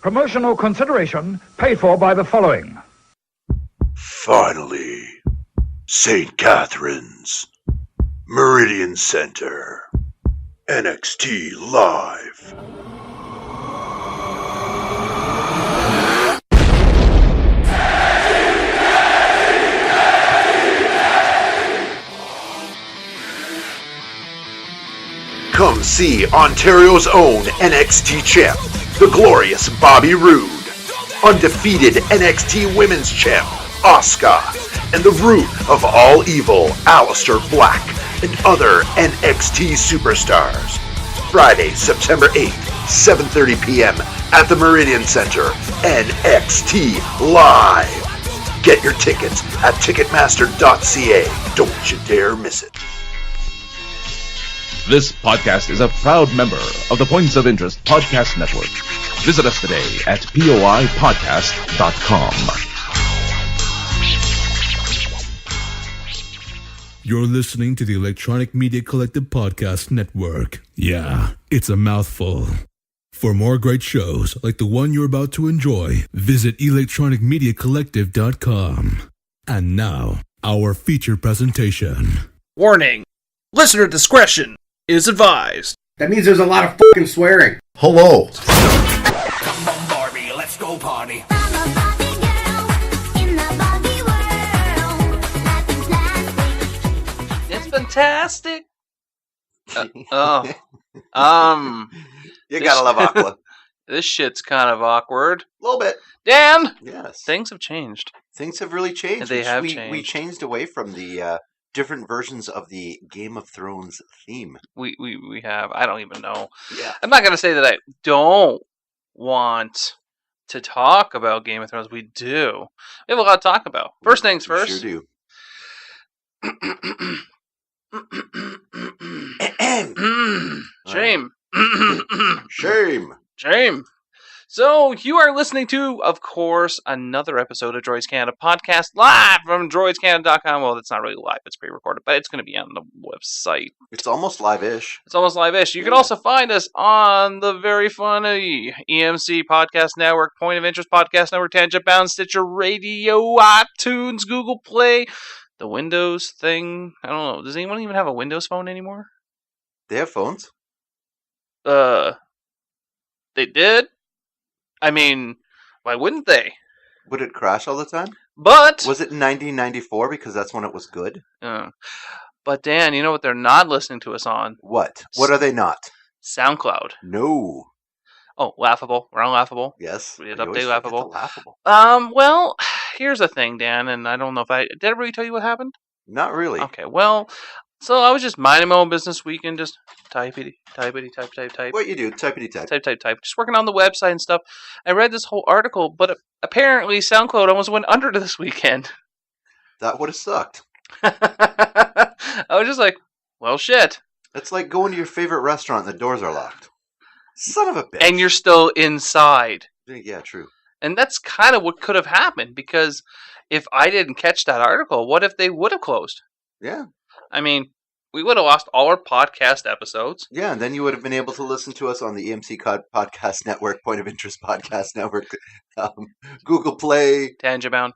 Promotional consideration paid for by the following. Finally, St. Catherine's, Meridian Center, NXT Live. Come see Ontario's own NXT champ, the glorious Bobby Roode, undefeated NXT Women's champ, Asuka, and the root of all evil, Aleister Black, and other NXT superstars. Friday, September 8th, 7:30 p.m. at the Meridian Center, NXT Live. Get your tickets at Ticketmaster.ca. Don't you dare miss it. This podcast is a proud member of the Points of Interest Podcast Network. Visit us today at POIPodcast.com. You're listening to the Electronic Media Collective Podcast Network. Yeah, it's a mouthful. For more great shows like the one you're about to enjoy, visit electronicmediacollective.com. And now, our feature presentation. Warning. Listener discretion is advised. That means there's a lot of fucking swearing. Hello. Come on, Barbie, let's go party. I'm a Barbie girl in the Barbie world. Life is plastic. It's fantastic. You gotta love Aqua. This shit's kind of awkward. A little bit. Dan! Yes. Things have changed. Things have really changed. They have changed. We changed away from the different versions of the Game of Thrones theme. We have. I don't even know. Yeah. I'm not going to say that I don't want to talk about Game of Thrones. We do. We have a lot to talk about. First things first. We sure do. Shame. Shame. Shame. So, you are listening to, of course, another episode of Droids Canada podcast live from droidscanada.com. Well, it's not really live, it's pre-recorded, but it's going to be on the website. It's almost live-ish. It's almost live-ish. You can also find us on the very funny EMC Podcast Network, Point of Interest Podcast Network, Tangent Bound, Stitcher Radio, iTunes, Google Play, the Windows thing. I don't know. Does anyone even have a Windows phone anymore? They have phones. They did. I mean, why wouldn't they? Would it crash all the time? But Was it 1994 because that's when it was good? But Dan, you know what they're not listening to us on? What? What are they not? SoundCloud. No. Oh, Laughable. We're on Laughable. Yes. We did I update always forget Laughable. the Laughable. Well, here's the thing, Dan, and I don't know if did I really tell you what happened? Not really. Okay, well, so I was just minding my own business weekend, just type. What you do? Typity type. Type. Just working on the website and stuff. I read this whole article, but apparently SoundCloud almost went under this weekend. That would have sucked. I was just like, well, shit. It's like going to your favorite restaurant and the doors are locked. Son of a bitch. And you're still inside. Yeah, true. And that's kind of what could have happened, because if I didn't catch that article, what if they would have closed? Yeah. I mean, we would have lost all our podcast episodes. Yeah, and then you would have been able to listen to us on the EMC Podcast Network, Point of Interest Podcast Network, Google Play, Tangent Bound,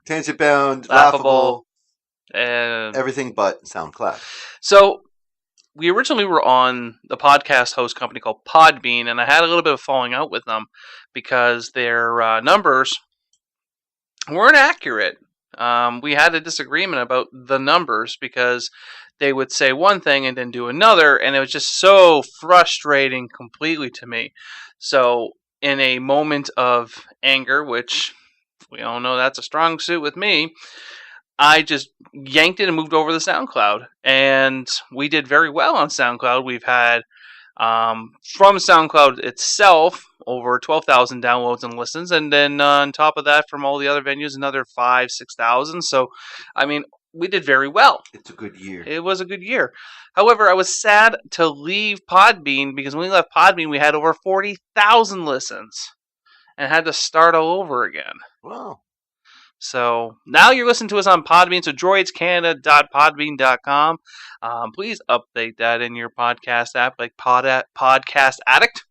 Laughable, and everything but SoundCloud. So, we originally were on the podcast host company called PODBEAN, and I had a little bit of falling out with them because their numbers weren't accurate. We had a disagreement about the numbers because they would say one thing and then do another, and it was just so frustrating completely to me. So, in a moment of anger, which we all know that's a strong suit with me, I just yanked it and moved over to SoundCloud, and we did very well on SoundCloud. We've had, from SoundCloud itself, over 12,000 downloads and listens, and then on top of that, from all the other venues, another 5,000-6,000. So, I mean, we did very well. It's a good year. It was a good year. However, I was sad to leave PODBEAN because when we left PODBEAN, we had over 40,000 listens and had to start all over again. Wow. So now you're listening to us on PODBEAN, so droidscanada.podbean.com. Please update that in your podcast app, like Podcast Addict.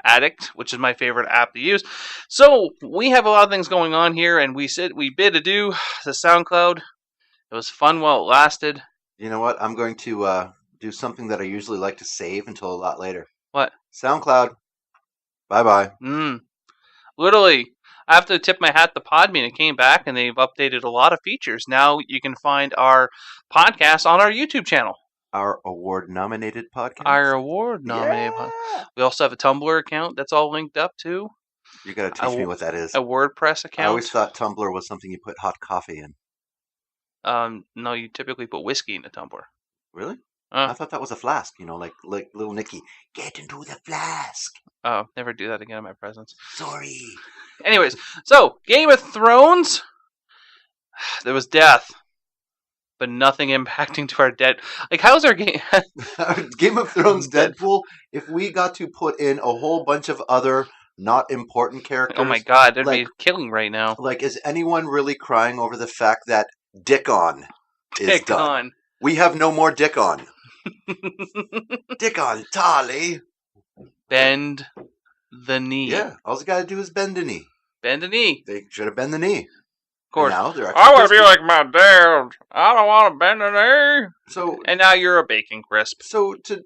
Addict, which is my favorite app to use. So we have a lot of things going on here, and we bid adieu to SoundCloud. It was fun while it lasted. You know what? I'm going to do something that I usually like to save until a lot later. What? SoundCloud. Bye-bye. Literally, I have to tip my hat to PodBean. It came back, and they've updated a lot of features. Now you can find our podcast on our YouTube channel. Our award-nominated podcast. Our award-nominated podcast. We also have a Tumblr account that's all linked up to. You got to teach me what that is. A WordPress account. I always thought Tumblr was something you put hot coffee in. No, you typically put whiskey in a tumbler. Really? I thought that was a flask, like little Nicky. Get into the flask. Oh, never do that again in my presence. Sorry. Anyways, so Game of Thrones. There was death, but nothing impacting to our dead. Like, how's our game? Game of Thrones Deadpool, if we got to put in a whole bunch of other not important characters. Oh my god, there'd be killing right now. Like, is anyone really crying over the fact that Dickon is done? We have no more Dickon. Dickon, Tali. Bend the knee. Yeah, all you gotta do is bend the knee. Bend the knee. They should have bent the knee. Of course. Now they're I want to be like my dad. I don't want to bend the knee. So, and now you're a bacon crisp. So to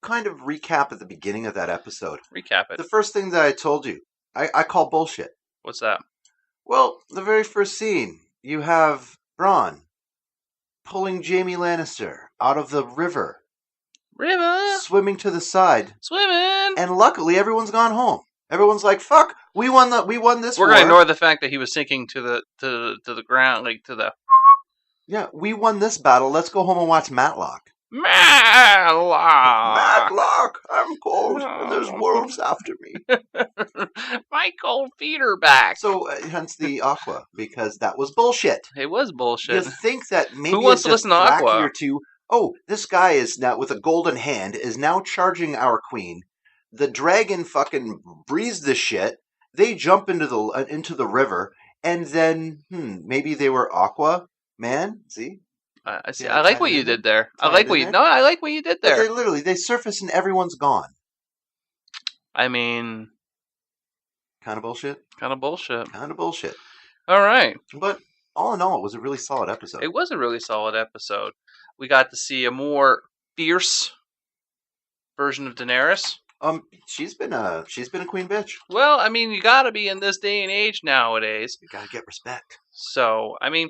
kind of recap at the beginning of that episode. Recap it. The first thing that I told you, I call bullshit. What's that? Well, the very first scene, you have Bronn pulling Jaime Lannister out of the river. Swimming to the side. Swimming. And luckily everyone's gone home. Everyone's like, "Fuck, we won this war." We're gonna ignore the fact that he was sinking to the ground, like to the. Yeah, we won this battle. Let's go home and watch Matlock. Matlock, I'm cold, and there's wolves after me. My cold feet are back. So, hence the Aqua, because that was bullshit. It was bullshit. You think that maybe who wants to listen to Aqua? Or two, oh, this guy is now with a golden hand is now charging our queen. The dragon fucking breathes the shit. They jump into the river, and then maybe they were Aqua Man. See, I like what you did there. I like what you did there. But they surface and everyone's gone. I mean, kind of bullshit. Kind of bullshit. All right, but all in all, it was a really solid episode. It was a really solid episode. We got to see a more fierce version of Daenerys. She's been a queen bitch. Well, I mean, you gotta be in this day and age nowadays. You gotta get respect. So, I mean,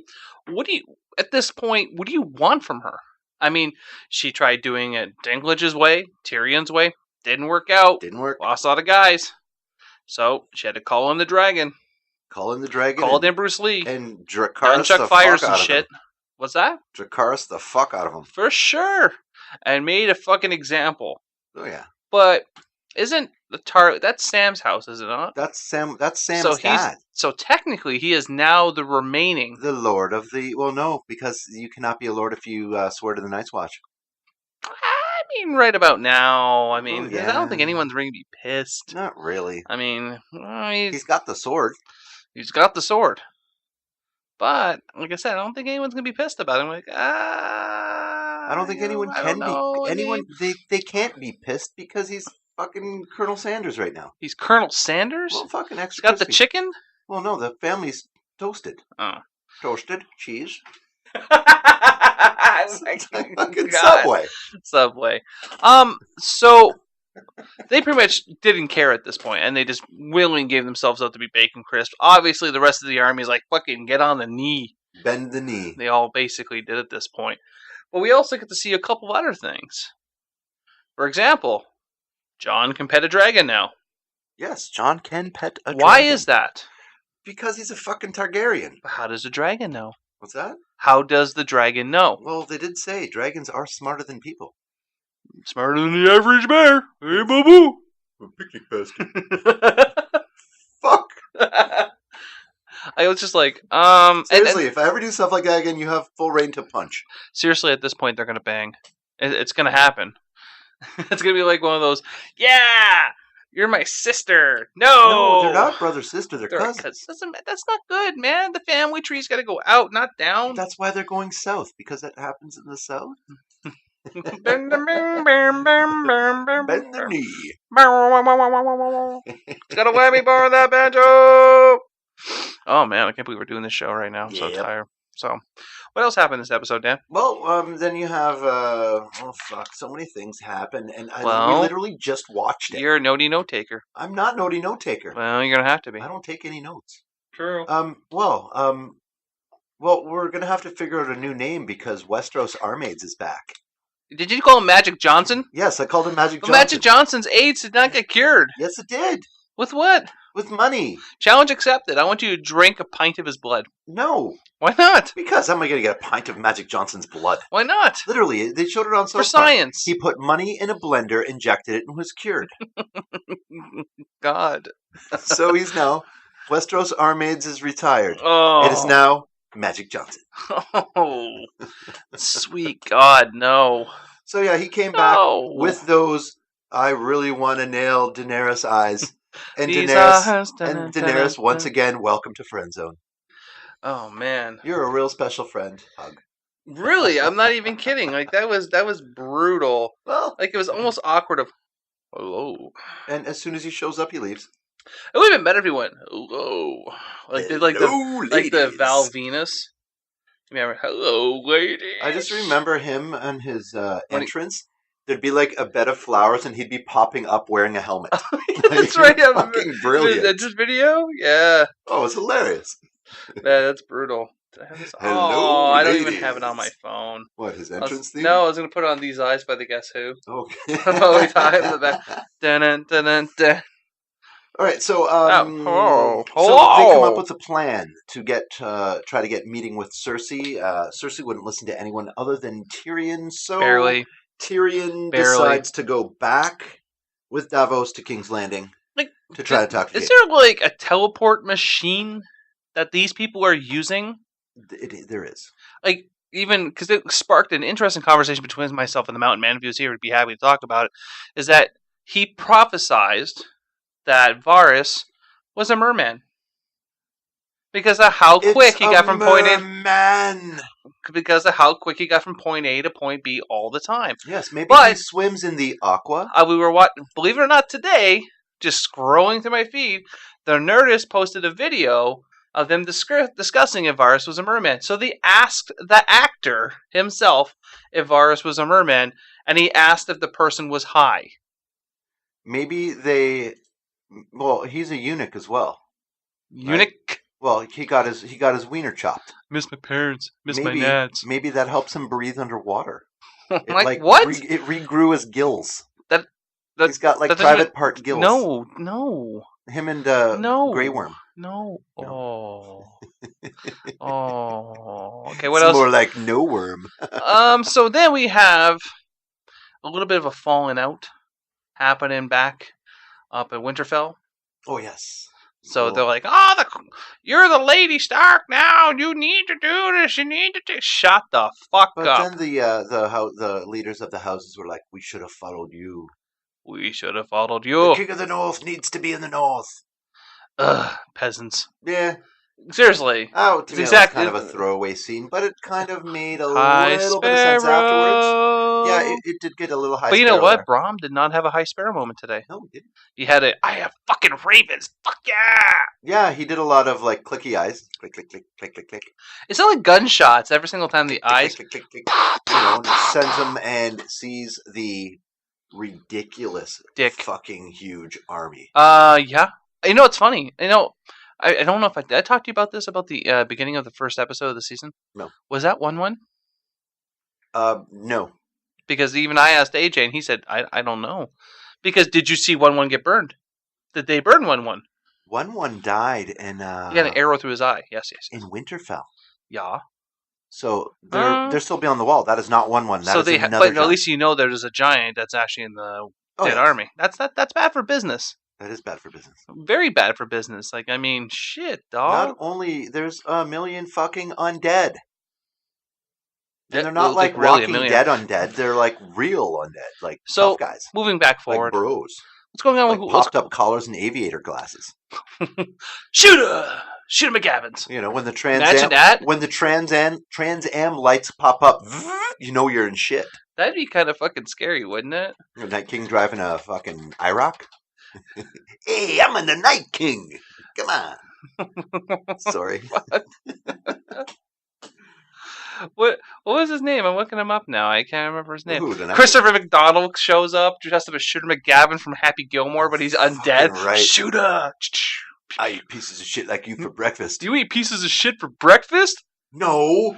at this point, what do you want from her? I mean, she tried doing it Dinklage's way, Tyrion's way. Didn't work out. Lost a lot of guys. So, she had to call in the dragon. Called in Bruce Lee. And Dracarys the fires and shit. What's that? Dracarys the fuck out of him. For sure. And made a fucking example. Oh, yeah. But isn't that's Sam's house, is it not? That's Sam's dad. So technically, he is now the Lord of the... Well, no, because you cannot be a lord if you swear to the Night's Watch. I mean, right about now. I mean, I don't think anyone's going to be pissed. Not really. I mean, he's got the sword. He's got the sword. But, like I said, I don't think anyone's going to be pissed about it. I'm like, I don't think anyone can be. They can't be pissed because he's fucking Colonel Sanders right now. He's Colonel Sanders? Well, fucking extra He's got crispy. the chicken? Well, no, the family's toasted. Oh. Toasted, cheese. Fucking Subway. So they pretty much didn't care at this point, and they just willingly gave themselves up to be bacon crisp. Obviously, the rest of the army is like, fucking get on the knee. Bend the knee. They all basically did at this point. But we also get to see a couple other things. For example, Jon can pet a dragon now. Yes, Jon can pet a dragon. Why is that? Because he's a fucking Targaryen. How does the dragon know? What's that? How does the dragon know? Well, they did say dragons are smarter than people. Smarter than the average bear. Hey, boo-boo. A picnic basket. Fuck. I was just like, Seriously, if I ever do stuff like that again, you have full reign to punch. Seriously, at this point, they're going to bang. It's going to happen. It's going to be like one of those, yeah, you're my sister. No, they're not brother-sister, they're cousins. That's not good, man. The family tree's got to go out, not down. That's why they're going south, because that happens in the south. Bend the knee. Bend the knee. Got a whammy bar on that banjo. Oh man, I can't believe we're doing this show right now. I'm so Yep. tired. So, what else happened this episode, Dan? Well, then you have oh fuck, so many things happen, and we Well, literally just watched it. You're a notey note taker. I'm not notey note taker. Well, you're gonna have to be. I don't take any notes. True. Well, we're gonna have to figure out a new name because Westeros Armades is back. Did you call him Magic Johnson? Yes, I called him Magic But Johnson. Magic Johnson's AIDS did not get cured. Yes, it did. With what? With money. Challenge accepted. I want you to drink a pint of his blood. No, Why not? because how am I gonna get a pint of Magic Johnson's blood? Why not? Literally, they showed it on For South Park. science. He put money in a blender, injected it, and was cured. God. So he's now Westeros Armades is retired. Oh. It is now Magic Johnson. Oh. Sweet God, no. So yeah, he came back No. with those I really want to nail Daenerys eyes. And These Daenerys, eyes, and Daenerys once again, welcome to Friend Zone. Oh man. You're a real special friend. Hug. Really? I'm not even kidding. Like that was brutal. Well, Like it was almost awkward of hello. and as soon as he shows up, he leaves. It would have been better if he went hello. Like did like the ladies. Val Venus. Remember, hello, lady. I just remember him and his When he- entrance. There'd be like a bed of flowers, and he'd be popping up wearing a helmet. That's right. Yeah, Fucking brilliant. This video? Yeah. Oh, it's hilarious. Yeah, that's brutal. Did I have this? Hello, Oh, I don't even have it ladies. on my phone. What, his I was- entrance theme? No, I was going to put it on These Eyes by the Guess Who. Okay. Oh, we talked about that. Dun, dun, dun, dun. All right, so hello. so they come up with a plan to get try to get meeting with Cersei. Cersei wouldn't listen to anyone other than Tyrion, so Barely. Tyrion Barely. decides to go back with Davos to King's Landing Like, to try to talk to Is Jaime. there like a teleport machine that these people are using? There is. Like, even because it sparked an interesting conversation between myself and the Mountain Man, if he was here, would be happy to talk about it. Is that he prophesized that Varys was a merman because of how quick he got from point A. Man. Because of how quick he got from point A to point B all the time. Yes, maybe But- he swims in the aqua. We were believe it or not, today, just scrolling through my feed, the Nerdist posted a video of them discussing if Varys was a merman. So they asked the actor himself if Varys was a merman, and he asked if the person was high. Maybe they. Well, he's a eunuch as well. Eunuch. Well, he got his wiener chopped. Miss my parents. Miss maybe, my nads. Maybe that helps him breathe underwater. It, Like, what? It regrew his gills. That He's got like that doesn't private even- part gills. No. Him and No. Grey Worm. No. No. Oh. Oh. Okay, what It's else? more like no worm. So then we have a little bit of a falling out happening back up at Winterfell. Oh yes. So Oh. they're like, "Oh, you're the Lady Stark now. You need to do this. You need to do." Shut the fuck But up. then the leaders of the houses were like, "We should have followed you. We should have followed The you. King of the North needs to be in the North." Ugh, peasants. Yeah. Seriously. Oh, to It's me, exactly- that was kind of a throwaway scene, but it kind of made a High little bit of sense afterwards. Sparrow. Yeah, it did get a little high. But you know sparrow what? there. Brom did not have a High Sparrow moment today. No, he didn't. He had a, I have fucking ravens. Fuck yeah. Yeah, he did a lot of like clicky eyes. Click, click, click, click, click, click. It's not like gunshots every single time the eyes. Click, click, click, click. You know, and sends him and sees the ridiculous, Dick. fucking huge army. Yeah. You know, it's funny. You know, I don't know if did I talk to you about this, about the beginning of the first episode of the season? No. Was that 1-1? No. Because even I asked AJ, and he said, I don't know. Because did you see 1-1 get burned? Did they burn 1-1? 1-1 died in He had an arrow through his eye. Yes. in Winterfell. Yeah. So they're still beyond the wall. That is not 1-1. That So is they, another but at giant. least you know there's a giant that's actually in the Oh, dead yes. army. That's bad for business. That is bad for business. Very bad for business. Like, I mean, shit, dog. Not only there's a million fucking undead. Yeah, And they're not like really a Walking million. Dead undead. They're like real undead, like So, tough guys, Moving back like forward, bros, what's going on like with popped up collars and aviator glasses. Shooter? Shooter McGavins. You know, when the Imagine that. Trans Am lights pop up, you know you're in shit. That'd be kind of fucking scary, wouldn't it? The Night King driving a fucking IROC. Hey, I'm in the Night King. Come on. Sorry. What was his name? I'm looking him up now. I can't remember his name. Ooh, the Night Christopher McDonald shows up dressed up as Shooter McGavin from Happy Gilmore, but he's undead. Fucking right. Shooter! I eat pieces of shit like you for breakfast. Do you eat pieces of shit for breakfast? No.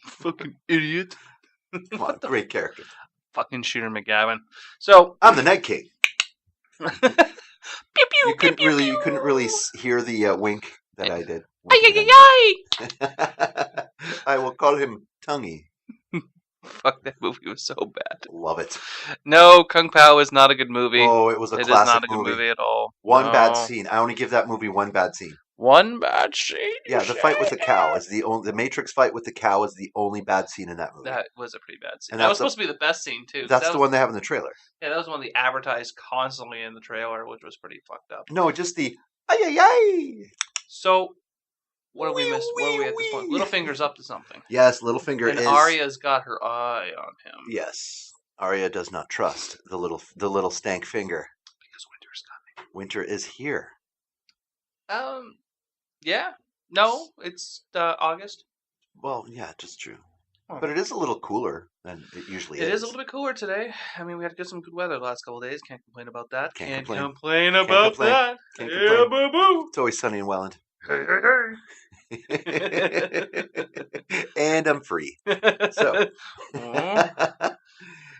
Fucking idiot. Come on, great character. Fucking Shooter McGavin. So I'm the Night King. pew pew You pew couldn't pew, really, pew. you couldn't really wink that I did. Ay, ay, ay, ay. I will call him Tonguey. Fuck, that movie was so bad. Love it. No, Kung Pao is not a good movie. Oh, it was a It is classic not a good movie at all. One bad No. scene. I only give that movie one bad scene. One bad scene. Yeah, the fight with the cow is the only. The Matrix fight with the cow is the only bad scene in that movie. That was a pretty bad scene. And That that's was supposed to be the best scene too. 'cause That's that the was, one they have in the trailer. Yeah, that was one they advertised constantly in the trailer, which was pretty fucked up. No, just the ay ay ay. So, what have we missed? Where are we at this point? Littlefinger's up to something, Yes, Littlefinger and is. Arya's got her eye on him. Yes, Arya does not trust the little stank finger. Because winter's coming. Winter is here. Yeah. No, it's August. Well, yeah, just true. Oh. But it is a little cooler than it usually It is. is a little bit cooler today. I mean, we had to get some good weather the last couple of days. Can't complain about that. Can't complain complain. about complain. that. Can't Yeah, complain. boo It's always sunny in Welland. boo. And I'm free. So, Mhm.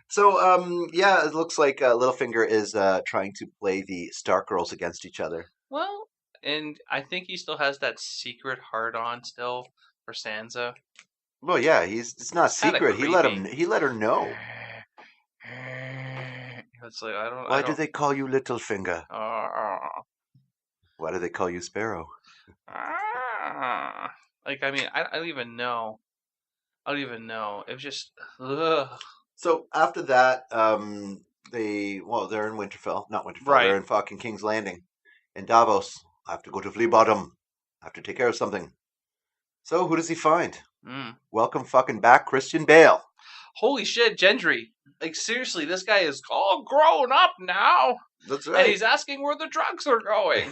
so yeah, it looks like Littlefinger is trying to play the Stark girls against each other. Well, and I think he still has that secret hard on still for Sansa. Well, yeah, it's not Kinda secret. He let her know. It's like I don't. Why do they call you Littlefinger? Uh, Why do they call you Sparrow? like I mean, I don't even know. I don't even know. It was just. Ugh. So after that, they're in Winterfell, not Winterfell. Right. They're in fucking King's Landing, in Davos. I have to go to Flea Bottom. I have to take care of something. So who does he find? Mm. Welcome fucking back, Christian Bale. Holy shit, Gendry! Like seriously, this guy is all grown up now, That's and he's asking where the drugs are going.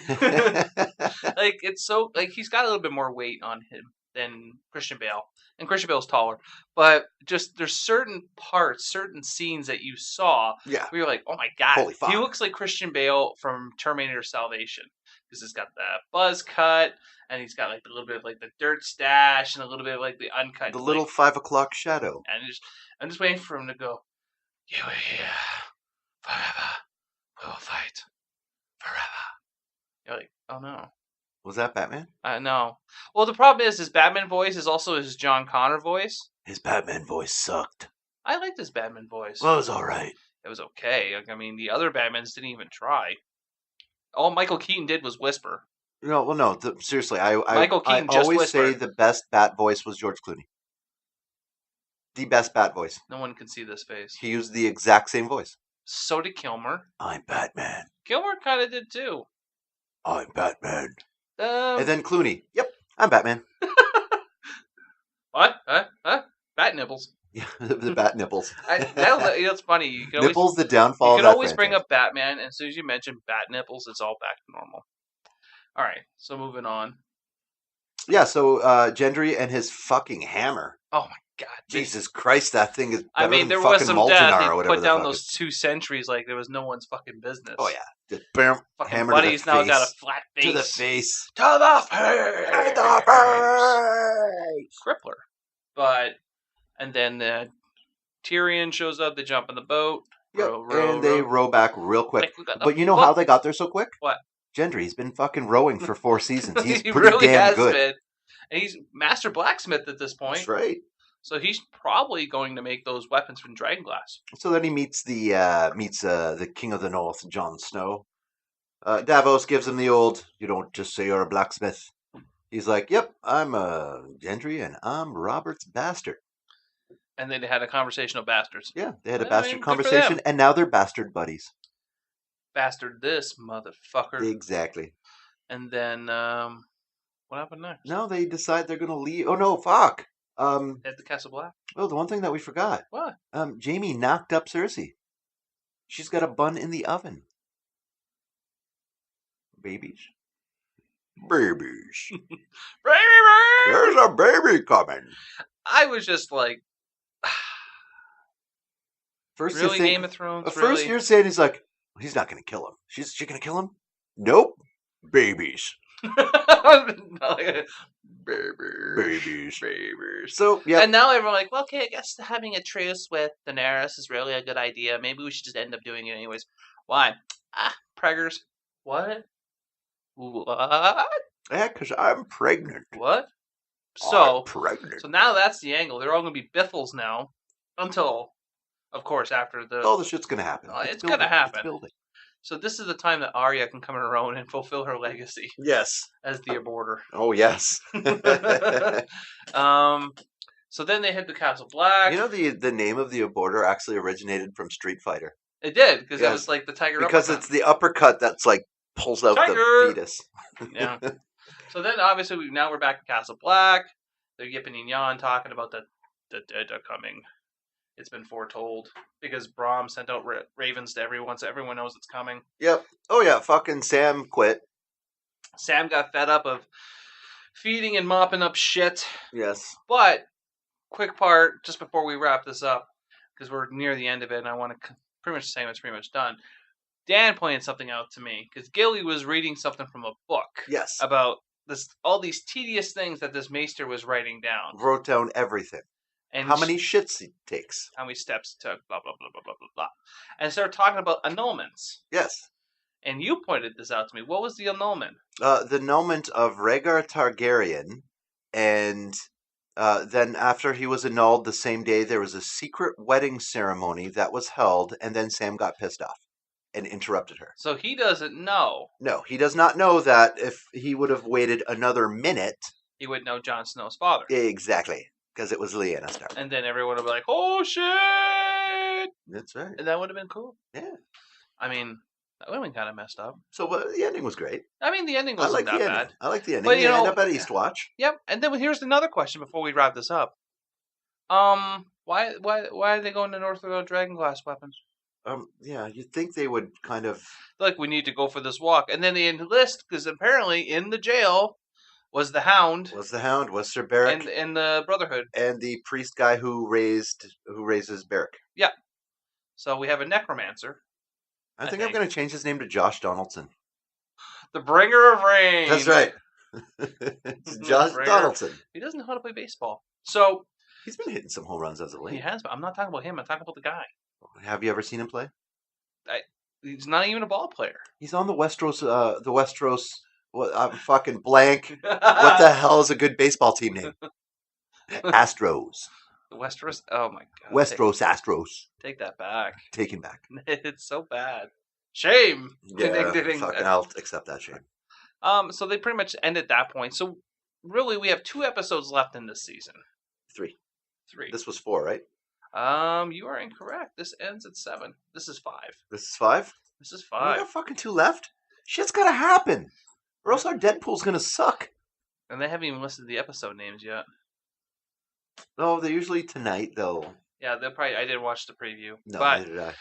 Like it's so like he's got a little bit more weight on him than Christian Bale, and Christian Bale's taller. But just there's certain parts, certain scenes that you saw Yeah. where you're like, oh my god, Holy fuck. he looks like Christian Bale from Terminator Salvation because he's got the buzz cut and he's got like a little bit of like the dirt stash and a little bit of like the uncut, The like, little 5 o'clock shadow. and I'm just waiting for him to go. You are here forever. We will fight forever. You're like, oh no. Was that Batman? No. Well, the problem is his Batman voice is also his John Connor voice. His Batman voice sucked. I liked his Batman voice. Well, it was all right. It was okay. Like, I mean, the other Batmans didn't even try. All Michael Keaton did was whisper. No, well, no. Seriously, I Michael Keaton I just always say whispered. the best Bat voice was George Clooney. The best Bat voice. No one can see this face. He used the exact same voice. So did Kilmer. I'm Batman. Kilmer kind of did too. I'm Batman. Um, And then Clooney. Yep, I'm Batman. what? Huh? Bat nipples. Yeah, the Bat nipples. It's funny. You can Nipples, always, the downfall you of can that always bring franchise. up Batman, and as soon as you mention bat nipples, it's all back to normal. All right, so moving on. Yeah, so Gendry and his fucking hammer. Oh my god, Jesus Christ, that thing is better I mean, than there fucking was some Moltenar death. or He whatever put the down fuck those is. 2 centuries like there was no one's fucking business. Oh, yeah. Just bam, Fucking hammer buddy's to the now face. got a flat face. To the face. To the face. To the face. Crippler. But, and then Tyrion shows up, they jump in the boat. Yep, Row, and they row back real quick. Like, we got the But you know boat. how they got there so quick? What? Gendry's been fucking rowing for 4 seasons. He's He pretty really damn has good. been. And he's master blacksmith at this point. That's right. So he's probably going to make those weapons from dragonglass. So then he meets the King of the North, Jon Snow. Davos gives him the old, you don't just say you're a blacksmith. He's like, yep, I'm Gendry and I'm Robert's bastard. And then they had a conversation of bastards. Yeah, they had a I bastard mean, good for conversation, them. and now they're bastard buddies. Bastard this, motherfucker. Exactly. And then, What happened next? No, they decide they're going to leave. Oh, no, fuck. Head to Castle Black. Oh, the one thing that we forgot. What? Jamie knocked up Cersei. She's got a bun in the oven. Babies. Babies. There's a baby coming. I was just like, First really, you think, Game of Thrones? First Really? you're saying he's like, he's not going to kill him. She's going to kill him? Nope. Babies. Babies. So, yeah. And now everyone's like, well, okay, I guess having a truce with Daenerys is really a good idea. Maybe we should just end up doing it anyways. Why? Preggers. What? What? Yeah, because I'm pregnant. What? So, I'm pregnant. So now that's the angle. They're all going to be Biffles now. Until, of course, after the... All the shit's going to happen. It's going to happen. It's building. So this is the time that Arya can come in her own and fulfill her legacy Yes. as the aborter. Oh, yes. So then they hit the Castle Black. You know, the name of the aborter actually originated from Street Fighter. It did, because it Yes. was like the tiger Because uppercut. it's the uppercut that's like pulls out Tiger! the fetus. Yeah. So then, obviously, now we're back in Castle Black. They're yipping and yawing, talking about the dead are coming. It's been foretold because Brahm sent out ravens to everyone, so everyone knows it's coming. Yep. Oh, yeah. Fucking Sam quit. Sam got fed up of feeding and mopping up shit. Yes. But, quick part, just before we wrap this up, because we're near the end of it, and I want to pretty much say it's pretty much done. Dan pointed something out to me, because Gilly was reading something from a book. Yes. About all these tedious things that this maester was writing down. Wrote down everything. And how many shits he takes. How many steps he took, blah, blah, blah, blah, blah, blah, blah. And started talking about annulments. Yes. And you pointed this out to me. What was the annulment? The annulment of Rhaegar Targaryen, and then after he was annulled the same day, there was a secret wedding ceremony that was held, and then Sam got pissed off and interrupted her. So he doesn't know. No, he does not know that if he would have waited another minute... He would know Jon Snow's father. Exactly. Because it was Lyanna Stark. And then everyone would be like, oh, shit! That's right. And that would have been cool. Yeah. I mean, that would have been kind of messed up. So the ending was great. I mean, the ending wasn't that bad. I like the ending. But, you end up at Eastwatch. Yep. And then here's another question before we wrap this up. Why are they going to North without dragonglass weapons? Yeah, you'd think they would kind of... Like, we need to go for this walk. And then they enlist, because apparently in the jail... Was the Hound? Was Sir Beric and the Brotherhood and the priest guy who raises Beric? Yeah. So we have a necromancer. I think I'm going to change his name to Josh Donaldson. The Bringer of Rain. That's right. It's Josh Donaldson. He doesn't know how to play baseball. So he's been hitting some home runs as of late. He has, but I'm not talking about him. I'm talking about the guy. Have you ever seen him play? He's not even a ball player. He's on the Westeros. Well, I'm fucking blank. What the hell is a good baseball team name? Astros. The Westeros? Oh my god. Westeros Astros. Take that back. Take him back. It's so bad. Shame. Yeah, fucking I'll accept that shame. So they pretty much end at that point. So really we have 2 episodes left in this season. 3. This was 4, right? You are incorrect. This ends at 7. This is 5. This is 5? This is We 5. got fucking 2 left? Shit's gotta happen. Or else our Deadpool's gonna suck. And they haven't even listed the episode names yet. Oh, they're usually tonight, though. Yeah, they'll probably. I didn't watch the preview. No, but neither did I.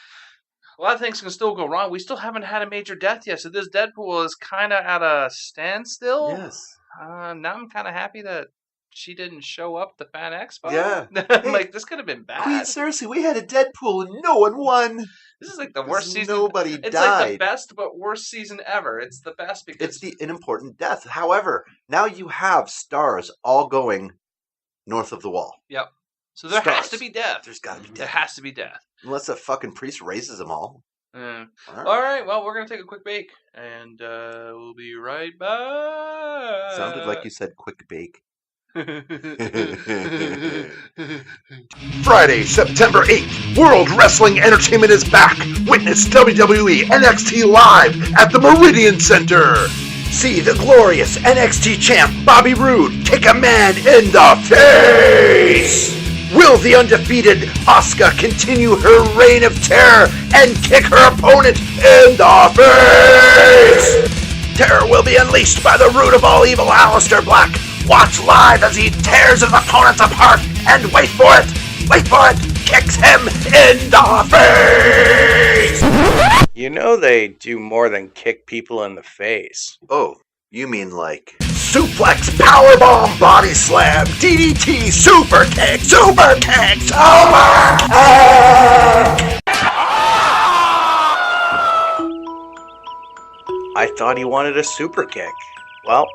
A lot of things can still go wrong. We still haven't had a major death yet, so this Deadpool is kind of at a standstill. Yes. Now I'm kind of happy that she didn't show up at the Fan Expo. Yeah. I'm like, this could have been bad. Queen Cersei, we had a Deadpool and no one won. This is like the worst season. Nobody it's died. Like the best but worst season ever. It's the best because it's an important death. However, now you have stars all going north of the wall. Yep. So there has to be death. There's got to be death. There has to be death. Unless a fucking priest raises them all. All right. Well, we're going to take a quick break. And we'll be right back. Sounded like you said quick bake. Friday, September 8th, World Wrestling Entertainment is back. Witness WWE NXT Live at the Meridian Center. See the glorious NXT champ Bobby Roode kick a man in the face. Will the undefeated Asuka continue her reign of terror and kick her opponent in the face? Terror will be unleashed by the root of all evil, Aleister Black. Watch live as he tears his opponents apart, and wait for it, kicks him in the face! You know they do more than kick people in the face. Oh, you mean like... Suplex, powerbomb, body slam, DDT, super kick, super kick! I thought he wanted a super kick. Well,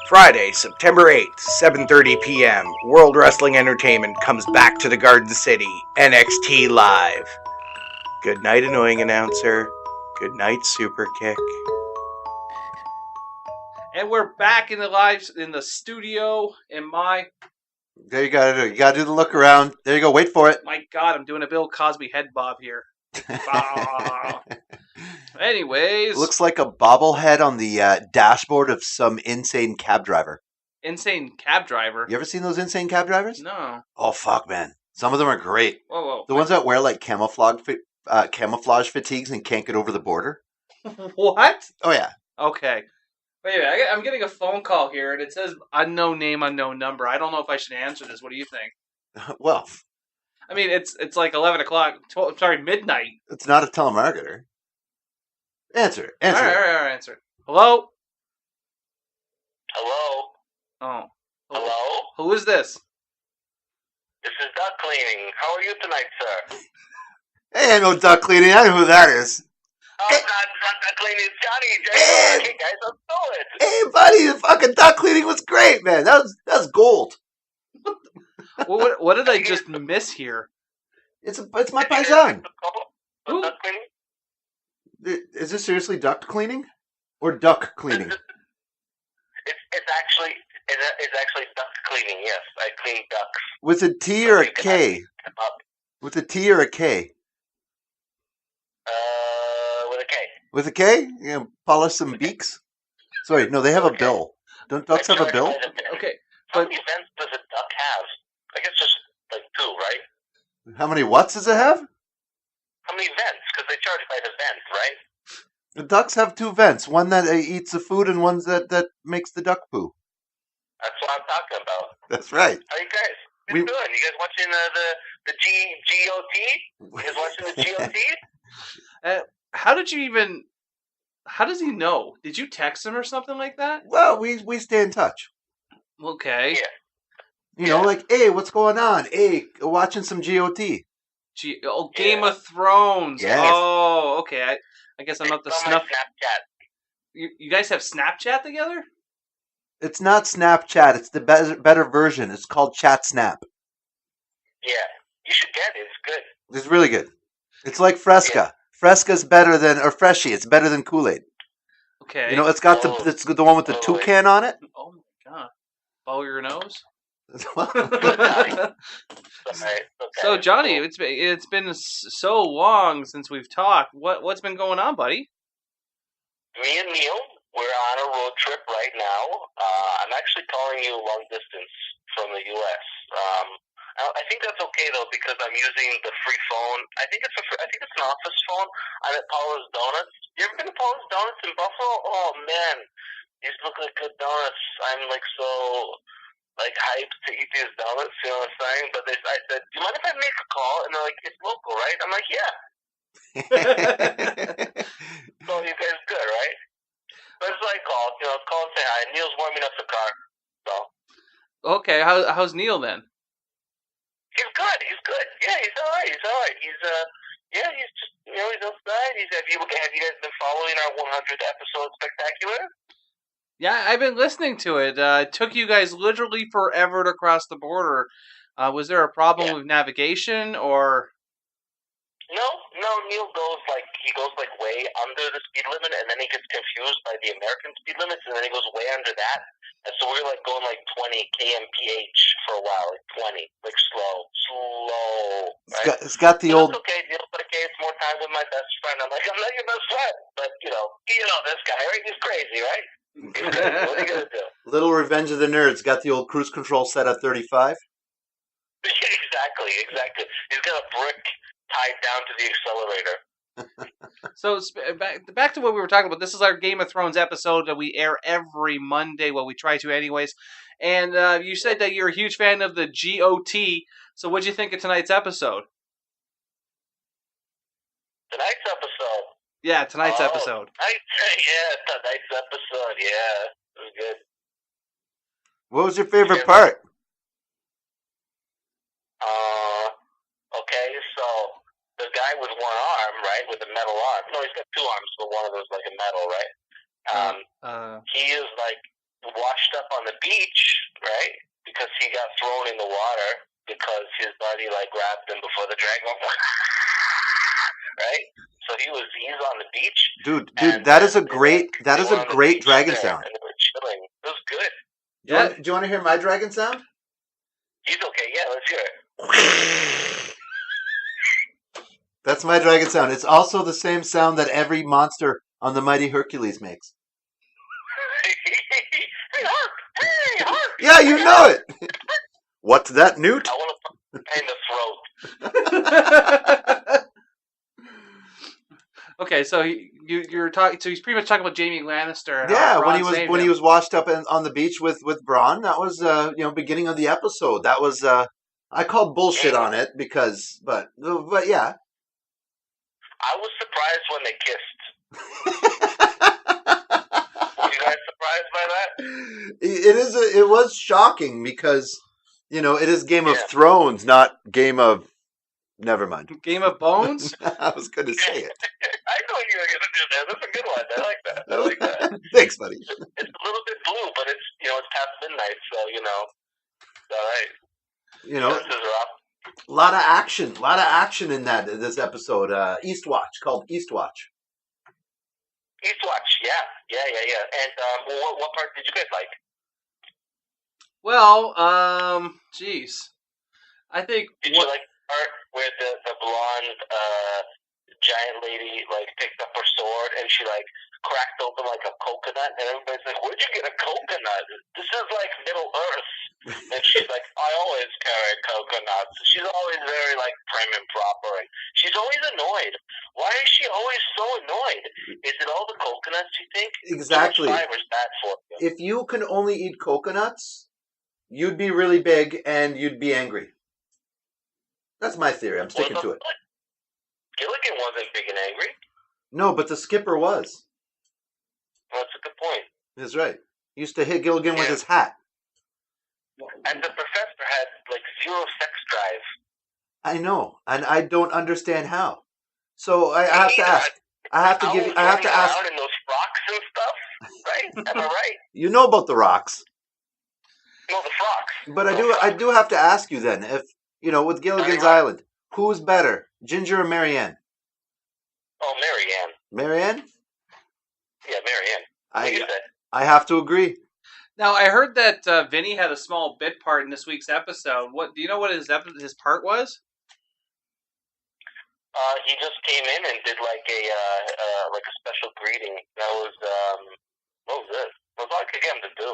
Friday, September 8th, 7:30 p.m., World Wrestling Entertainment comes back to the Garden City, NXT Live. Good night, annoying announcer. Good night, super kick. And we're back in the studio in my... There you gotta do. You gotta do the look around. There you go. Wait for it. My God, I'm doing a Bill Cosby head bob here. Anyways. Looks like a bobblehead on the dashboard of some insane cab driver. Insane cab driver? You ever seen those insane cab drivers? No. Oh, fuck, man. Some of them are great. Whoa. The ones that wear, like, camouflage fatigues and can't get over the border. What? Oh, yeah. Okay. Wait a minute. I'm getting a phone call here, and it says unknown name, unknown number. I don't know if I should answer this. What do you think? Well... I mean, it's like 11 o'clock. Midnight. It's not a telemarketer. Answer it. All right, answer it. Hello? Hello? Oh. Hello? Who is this? This is duck cleaning. How are you tonight, sir? Hey, no duck cleaning. I know who that is. Oh, not duck cleaning. It's Johnny. Hey, guys, let's do it. Hey, buddy, the fucking duck cleaning was great, man. That's gold. What did I just miss here? It's my paisan. Duck cleaning? Is this seriously duck cleaning or duck cleaning? It's actually duck cleaning. Yes, I clean ducks. With a T or a K? With a T or a K? With a K. With a K? You know, polish some beaks. Sorry, no, they have a bill. Don't ducks have a bill? Okay, How many vents does a duck have? I guess just like 2, right? How many whats does it have? How many vents? Because they charge by the vent, right? The ducks have 2 vents. One that eats the food and one that makes the duck poo. That's what I'm talking about. That's right. How you guys? What you doing? You guys watching the GOT? You guys watching the GOT? How does he know? Did you text him or something like that? Well, we stay in touch. Okay. Yeah. You know, like, hey, what's going on? Hey, watching some GOT. Game of Thrones. Yes. Oh, okay. I guess I'm not the It's on snuff. my Snapchat. You guys have Snapchat together? It's not Snapchat. It's the better version. It's called Chat Snap. Yeah, you should get it. It's good. It's really good. It's like Fresca. Yeah. Fresca's better than, or Freshie. It's better than Kool-Aid. Okay. You know, it's got it's the one with the toucan on it. Oh my God. Follow your nose. Okay. So Johnny, it's been so long since we've talked. What's been going on, buddy? Me and Neil, we're on a road trip right now. I'm actually calling you long distance from the U.S. I think that's okay though because I'm using the free phone. I think it's an office phone. I'm at Paula's Donuts. You ever been to Paula's Donuts in Buffalo? Oh man, these look like good donuts. I'm like so hyped to eat these donuts. You know what I'm saying? But I said, do you mind if I make a call? And they're like, it's local, right? I'm like, yeah. So you guys good, right? But it's like call and say hi. Neil's warming up the car. So. Okay, how's Neil then? He's good. Yeah, he's all right. He's just he's outside. Have you guys been following our 100th episode spectacular? Yeah, I've been listening to it. It took you guys literally forever to cross the border. Was there a problem with navigation or? No. Neil goes way under the speed limit, and then he gets confused by the American speed limits, and then he goes way under that. And so we were going 20 kmph for a while, 20, slow. Right? It's got the old. It's okay, Neil. But okay, it's more time with my best friend. I'm like, I'm not your best friend, but you know this guy, right? He's crazy, right? What are you gonna do? Little Revenge of the Nerds got the old cruise control set at 35. Exactly. He's got a brick tied down to the accelerator. So back to what we were talking about. This is our Game of Thrones episode that we air every Monday. Well, we try to anyways. And you said that you're a huge fan of the GOT. So what'd you think of tonight's episode? Tonight's episode. Yeah, tonight's episode. Tonight's episode. Yeah, it was good. What was your favorite part? Okay, so the guy with one arm, right, with a metal arm. No, he's got two arms, but one of them's like a metal, right? He is like washed up on the beach, right? Because he got thrown in the water because his buddy like grabbed him before the dragon. Right? So he's on the beach. Dude, that is a great dragon sound. And they were chilling. It was good. Do you want to hear my dragon sound? He's okay. Yeah, let's hear it. That's my dragon sound. It's also the same sound that every monster on the Mighty Hercules makes. Hey, Hark! Hey, Hark! Yeah, you know it. What's that, Newt? I want to in the throat. Okay, so you're talking. So he's pretty much talking about Jaime Lannister. And Yeah, how when Bronn he saved was washed up on the beach with Bronn, that was beginning of the episode. That was I called bullshit on it because, but yeah. I was surprised when they kissed. Were you guys surprised by that? It was shocking because it is Game of Thrones, not Game of. Never mind. Game of Bones? I was going to say it. I know you were going to do that. That's a good one. I like that. Thanks, buddy. It's a little bit blue, but it's it's past midnight, so it's all right. Senses are up. A lot of action in this episode. Eastwatch, called Eastwatch. Eastwatch, yeah. And what part did you guys like? Well, geez, I think. Did you like the part where the blonde giant lady picked up her sword and she cracked open a coconut and everybody's like, "Where'd you get a coconut? This is Middle Earth." And she's like, "I always carry coconuts." She's always very prim and proper, and she's always annoyed. Why is she always so annoyed? Is it all the coconuts, you think? Exactly. Too much fiber's bad for you. If you can only eat coconuts, you'd be really big and you'd be angry. That's my theory. I'm sticking to it. Gilligan wasn't big and angry. No, but the skipper was. Well, that's a good point. That's right. He used to hit Gilligan with his hat. And the professor had zero sex drive. I know, and I don't understand how. So I have to ask. I have to ask. In those rocks and stuff, right? Am I right? You know about the rocks. No, the frogs. But I do have to ask you then, if with Gilligan's Island, who's better, Ginger or Marianne? Oh, Marianne. Marianne? Yeah, Marianne. What you said? I have to agree. Now I heard that Vinny had a small bit part in this week's episode. What do you know? What his part was? He just came in and did a special greeting. That was what was it? It was again to do.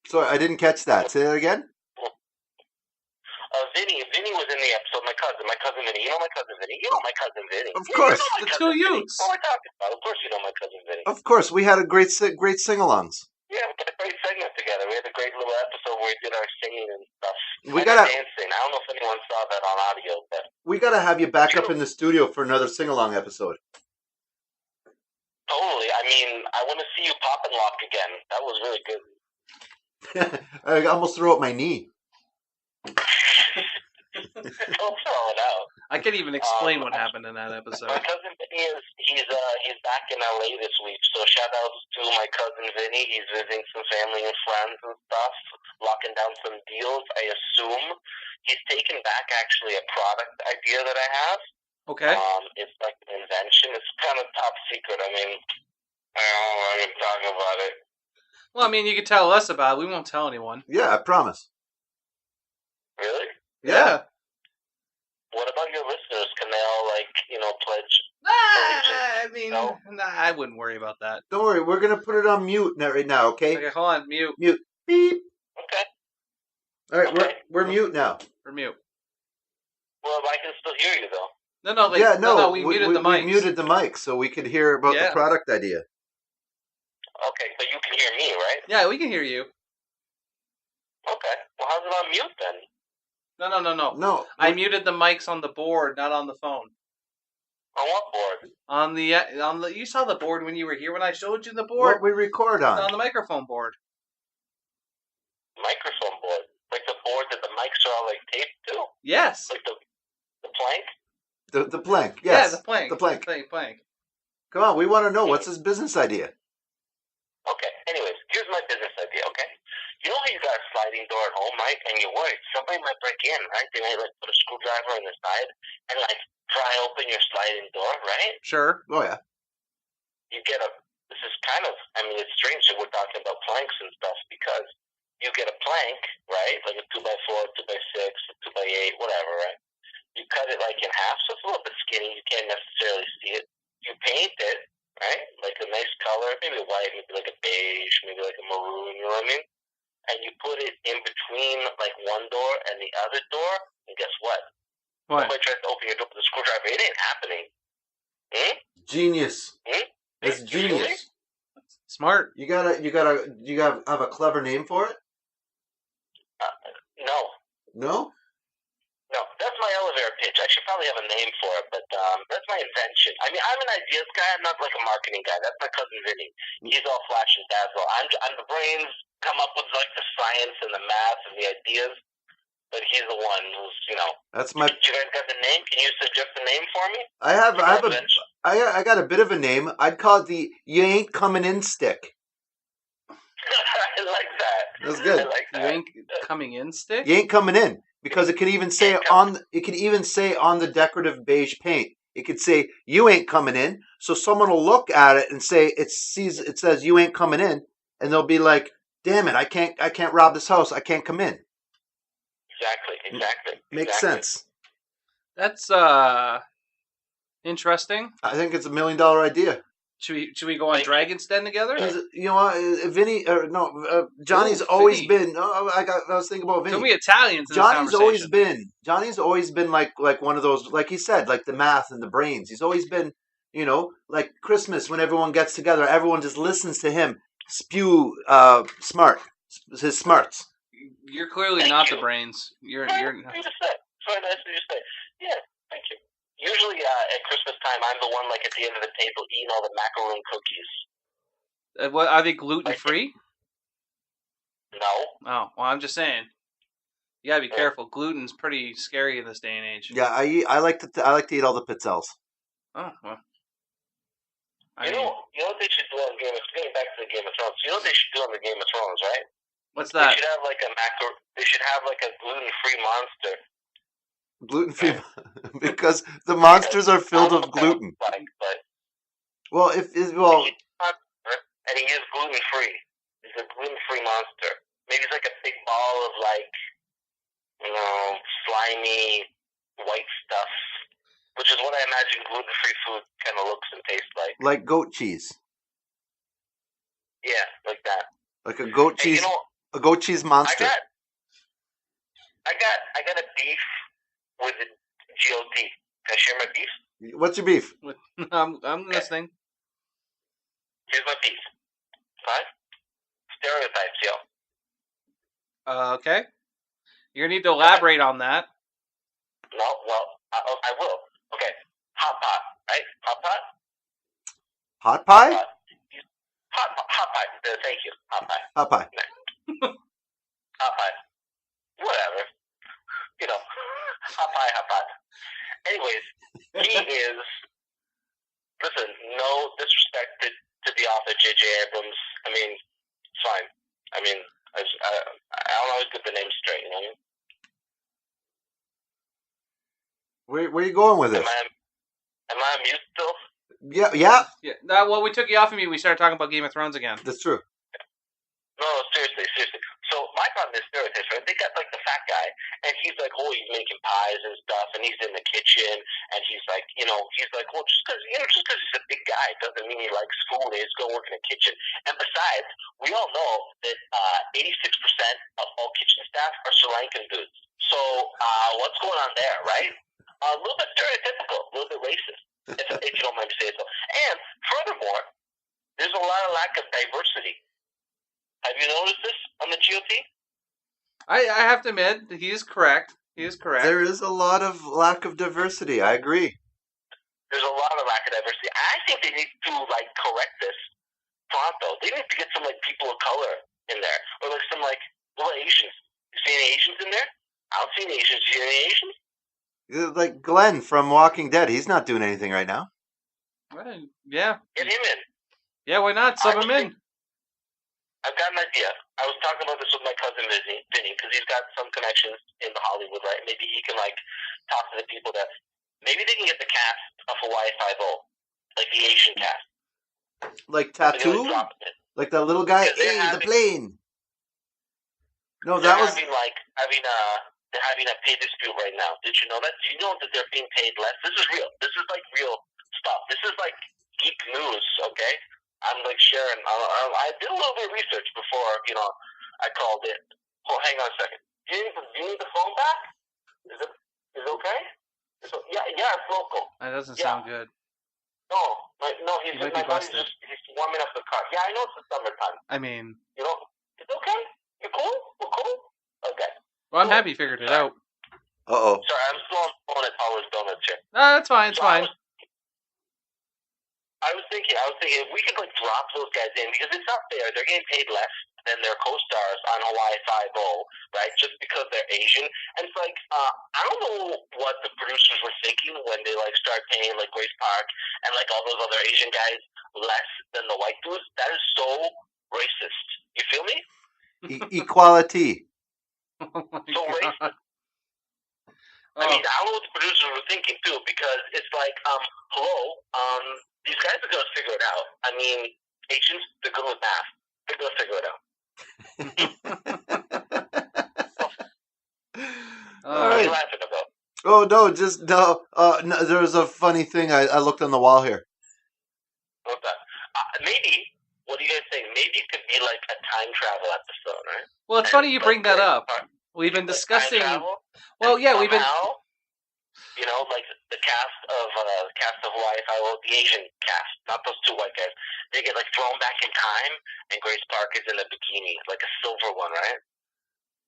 Sorry, I didn't catch that. Say that again. Vinny was in the episode. My cousin Vinny. You know my cousin Vinny. You know my cousin Vinny. Of course. The two youths. What am I talking about? Of course you know my cousin Vinny. Of course, we had a great sing-alongs. Yeah, we had a great segment together. We had a great little episode where we did our singing and stuff. We gotta dancing. I don't know if anyone saw that on audio, but we gotta have you back up in the studio for another sing-along episode. Totally. I mean, I want to see you pop and lock again. That was really good. I almost threw out my knee. Don't throw it out. I can't even explain what happened in that episode. My cousin Vinny he's back in LA this week, so shout outs to my cousin Vinny. He's visiting some family and friends and stuff, locking down some deals. I assume he's taken back actually a product idea that I have. Okay. It's an invention. It's kind of top secret. I mean, I don't know if I can talk about it. Well, I mean, you can tell us about it. We won't tell anyone. Yeah, I promise. Really? Yeah. What about your listeners? Can they all, pledge? I mean, I wouldn't worry about that. Don't worry, we're gonna put it on mute right now, okay? Okay, hold on, mute. Mute. Beep. Okay. All right, we're mute now. We're mute. Well, I can still hear you, though. No, Yeah, no, we muted the mics. We muted the mic so we could hear about the product idea. Okay, but you can hear me, right? Yeah, we can hear you. Okay. Well, how's it on mute then? No. No. I muted the mics on the board, not on the phone. On what board? On the you saw the board when you were here when I showed you the board. What we record on? It's on the microphone board. Microphone board, like the board that the mics are all like taped to. Yes. Like the plank. The plank. Yes. Yeah, the plank. The plank. Plank. Come on, we want to know what's his business idea. Okay. Anyways, here's my business idea. Okay. You know how you got a sliding door at home, right? And you're worried somebody might break in, right? They might like put a screwdriver on the side and like pry open your sliding door, right? Sure. Oh yeah. You get a. This is kind of. I mean, it's strange that we're talking about planks and stuff because you get a plank, right? Like a 2x4, 2x6, 2x8, whatever, right? You cut it like in half, so it's a little bit skinny. You can't necessarily see it. You paint it, right? Like a nice color, maybe a white, maybe like a beige, maybe like a maroon. You know what I mean? And you put it in between like one door and the other door, and guess what? What? Somebody tries to open your door with a screwdriver. It ain't happening. Hmm? Genius. Hmm? It's genius. Smart. You gotta have a clever name for it. No. No. No, that's my elevator pitch. I should probably have a name for it, but that's my invention. I mean, I'm an ideas guy. I'm not like a marketing guy. That's my cousin Vinny. He's all flash and dazzle. I'm the brains, come up with like the science and the math and the ideas, but he's the one who's, you know. That's my. You guys got the name? Can you suggest a name for me? I got a bit of a name. I'd call it the "You Ain't Coming In" stick. I like that. That's good. I like that. You ain't coming in stick? You ain't coming in because it can even say on the decorative beige paint. It could say "You ain't coming in," so someone will look at it and say it says "You ain't coming in," and they'll be like, "Damn it, I can't rob this house. I can't come in." Exactly. Makes sense. That's interesting. I think it's $1 million idea. Should we go on Dragon's Den together? You know what, Vinny? Johnny's always been. I was thinking about Vinny. So we Italians. In Johnny's always been like one of those, like he said, like the math and the brains. He's always been, like Christmas when everyone gets together, everyone just listens to him spew his smarts. You're clearly not the brains. You're. Very nice of you to say. Yeah, thank you. Usually at Christmas time, I'm the one like at the end of the table eating all the macaroon cookies. What are they gluten free? No. Oh well, I'm just saying. You gotta be careful. Gluten's pretty scary in this day and age. Yeah, I like to eat all the pizzelles. Oh well. You know what they should do on Game of Getting back to the Game of Thrones. You know what they should do on the Game of Thrones, right? What's that? They should have like They should have like a gluten-free monster. Gluten-free, because the monsters are filled with gluten. Well, and he is gluten-free. He's a gluten-free monster. Maybe he's like a big ball of like, slimy white stuff, which is what I imagine gluten-free food kind of looks and tastes like. Like goat cheese. Yeah, like that. Like a goat cheese. A goat cheese monster. I got a beef with a GOT. Can I share my beef? What's your beef? I'm listening. Here's my beef. Fine? Stereotypes, yo. Okay. You're gonna need to elaborate on that. No, well, I will. Okay. Hot pot, right? Hot pot? Hot pie? Hot pie. Thank you. Hot pie. Hot pie. Hot pie. Whatever. Hot pie. Anyways, he is, listen, no disrespect to the author, J.J. Abrams. I mean, it's fine. I mean, I don't always get the name straight, you know what I mean? Where are you going with this? Am I on mute still? Yeah. Well, we took you off of mute. We started talking about Game of Thrones again. That's true. No, seriously. So my problem is stereotypes, right? They got like the fat guy, and he's like, he's making pies and stuff, and he's in the kitchen, and he's like, well, just because he's a big guy doesn't mean he likes food. He's going to work in the kitchen. And besides, we all know that 86% of all kitchen staff are Sri Lankan dudes. So what's going on there, right? a little bit stereotypical, a little bit racist, if you don't mind me saying so. And furthermore, there's a lot of lack of diversity. Have you noticed this on the GOP? I have to admit, he is correct. He is correct. There is a lot of lack of diversity. I agree. There's a lot of lack of diversity. I think they need to correct this pronto. They need to get some people of color in there, or some Asians. You see any Asians in there? I don't see any Asians. You see any Asians? Like Glenn from Walking Dead. He's not doing anything right now. Well, yeah. Get him in. Yeah, why not? Sub him in. I've got an idea. I was talking about this with my cousin Vinny, because he's got some connections in Hollywood, right? Maybe he can talk to the people that maybe they can get the cast of Hawaii Five-0, like the Asian cast. Like Tattoo? Like that little guy? Hey, the plane! No, that was... They're having a pay dispute right now. Did you know that? Do you know that they're being paid less? This is real. This is real stuff. This is geek news, okay? I'm sharing. I did a little bit of research before, I called in. Oh, hang on a second. Do you need the phone back? Is it okay? Yeah, it's local. That doesn't sound good. No, he's might be busted. He's warming up the car. Yeah, I know it's the summertime. I mean, it's okay. You're cool. We're cool. Okay. Well, I'm happy you figured it out. Uh-oh. Sorry, I'm still on the phone at Paula's Donuts here. No, that's fine. It's fine. I was thinking if we could drop those guys in, because it's not fair. They're getting paid less than their co-stars on Hawaii Five-0, right? Just because they're Asian. And it's I don't know what the producers were thinking when they started paying Grace Park and all those other Asian guys less than the white dudes. That is so racist. You feel me? Equality. Oh my So God. racist. I mean, I don't know what the producers were thinking too, because it's hello, these guys are gonna figure it out. I mean, Asians, they're good with math. They're gonna figure it out. What are you laughing about? Oh, no, just, no. No, there was a funny thing I looked on the wall here. Okay. Maybe, what do you guys think? Maybe it could be a time travel episode, right? Well, it's funny you bring that up. We've been discussing. Well, yeah, we've been. The cast of Hawaii Five-0, the Asian cast, not those two white guys. They get thrown back in time, and Grace Park is in a bikini, a silver one, right?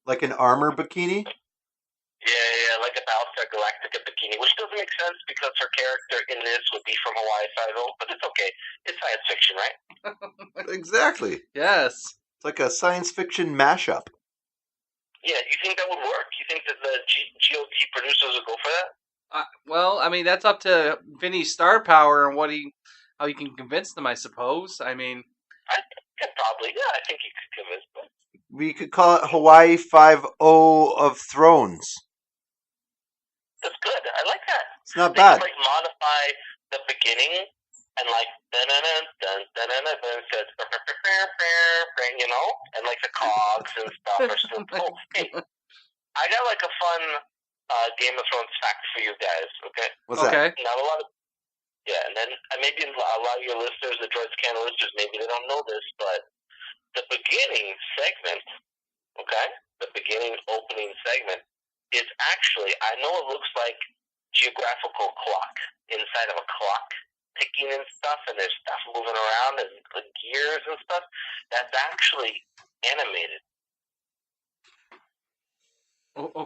Like an armor bikini? Yeah, like a Battlestar Galactica bikini, which doesn't make sense because her character in this would be from Hawaii Five-0, but it's okay. It's science fiction, right? Exactly. Yes. It's like a science fiction mashup. Yeah, you think that would work? You think that the GOT producers would go for that? Well, I mean, that's up to Vinny's star power and how he can convince them, I suppose. I mean, I think probably, yeah, I think he could convince them. We could call it Hawaii 5-0 of Thrones. That's good. I like that. It's not they bad. Could, modify the beginning and dun dun dun dun dun it says and the cogs and stuff are still cool. Hey, I got a fun Game of Thrones fact for you guys. Okay. What's that? Not a lot of. Yeah, and then maybe a lot of your listeners, the Droids Canada listeners, maybe they don't know this, but the beginning segment, okay, the beginning opening segment is actually, I know it looks like geographical clock inside of a clock, ticking and stuff, and there's stuff moving around and gears and stuff. That's actually animated.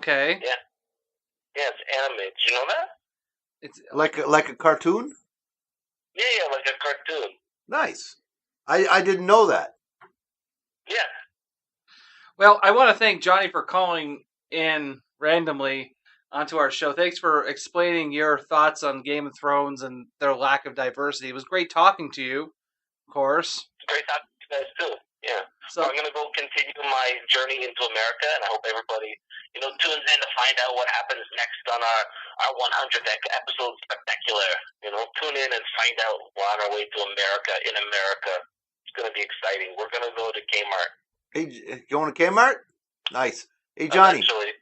Okay. Yeah. Yeah, it's animated. Do you know that? It's like a cartoon? Yeah, like a cartoon. Nice. I didn't know that. Yeah. Well, I want to thank Johnny for calling in randomly onto our show. Thanks for explaining your thoughts on Game of Thrones and their lack of diversity. It was great talking to you, of course. Great talking to you guys, too. Yeah. So I'm going to go continue my journey into America, and I hope everybody, tunes in to find out what happens next on our 100th episode spectacular. Tune in and find out we're on our way to America, in America. It's going to be exciting. We're going to go to Kmart. Hey, going to Kmart? Nice. Hey, Johnny. Eventually.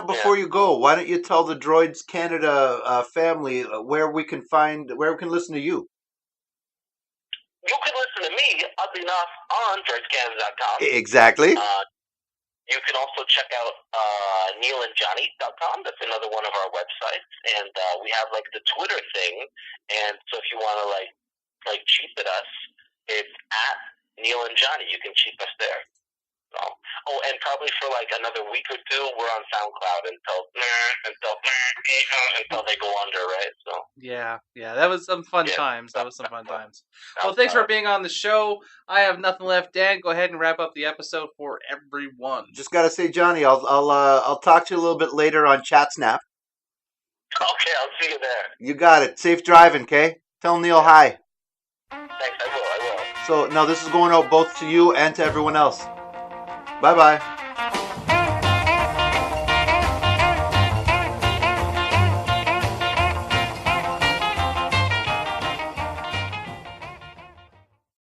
Before you go, why don't you tell the Droids Canada family where we can listen to you? You can listen to me, oddly enough, on droidscanada.com. Exactly. You can also check out neelandjohnny.com. That's another one of our websites, and we have like the Twitter thing. And so if you want to like cheap at us, it's at Neil and Johnny. You can cheap us there. So, oh, and probably for like another week or two, we're on SoundCloud until they go under, right? So Yeah, that was some fun times. Well, thanks for being on the show. I have nothing left. Dan, go ahead and wrap up the episode for everyone. Just gotta say, Johnny, I'll talk to you a little bit later on ChatSnap. Okay, I'll see you there. You got it. Safe driving, okay? Tell Neil hi. Thanks, I will. So now this is going out both to you and to everyone else. Bye-bye.